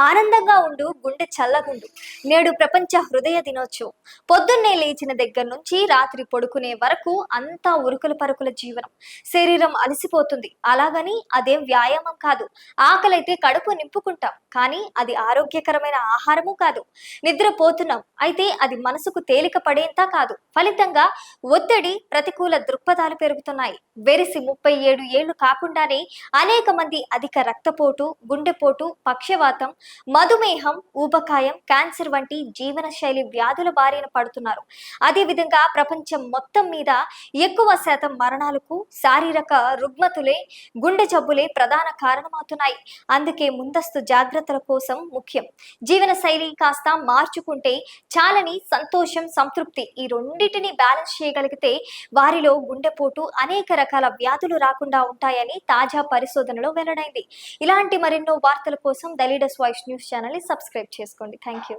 ఆనందంగా ఉండు, గుండె చల్లగుండు. నేడు ప్రపంచ హృదయ దినోత్సవం. పొద్దున్నే లేచిన దగ్గర నుంచి రాత్రి పడుకునే వరకు అంతా ఉరుకుల పరుకుల జీవనం. శరీరం అలసిపోతుంది. అలాగని అదేం వ్యాయామం కాదు. ఆకలైతే కడుపు నింపుకుంటాం, కానీ అది ఆరోగ్యకరమైన ఆహారము కాదు. నిద్రపోతున్నాం, అయితే అది మనసుకు తేలిక పడేంత కాదు. ఫలితంగా ఒత్తిడి, ప్రతికూల దృక్పథాలు పెరుగుతున్నాయి. వెరిసి 37 ఏళ్లు కాకుండానే అనేక మంది అధిక రక్తపోటు, గుండెపోటు, పక్షవాతం, మధుమేహం, ఊబకాయం, క్యాన్సర్ వంటి జీవనశైలి వ్యాధుల బారిన పడుతున్నారు. అదేవిధంగా ప్రపంచం మొత్తం మీద ఎక్కువ శాతం మరణాలకు శారీరక రుగ్మతులే, గుండె జబ్బులే ప్రధాన కారణమవుతున్నాయి. అందుకే ముందస్తు జాగ్రత్తల కోసం ముఖ్యం. జీవన శైలి కాస్త మార్చుకుంటే చాలని సంతోషం, సంతృప్తి ఈ రెండింటిని బ్యాలెన్స్ చేయగలిగితే వారిలో గుండెపోటు, అనేక రకాల వ్యాధులు రాకుండా ఉంటాయని తాజా పరిశోధనలో వెల్లడైంది. ఇలాంటి మరెన్నో వార్తల కోసం the leaders voice news channel ని సబ్స్క్రైబ్ చేసుకోండి. Thank you.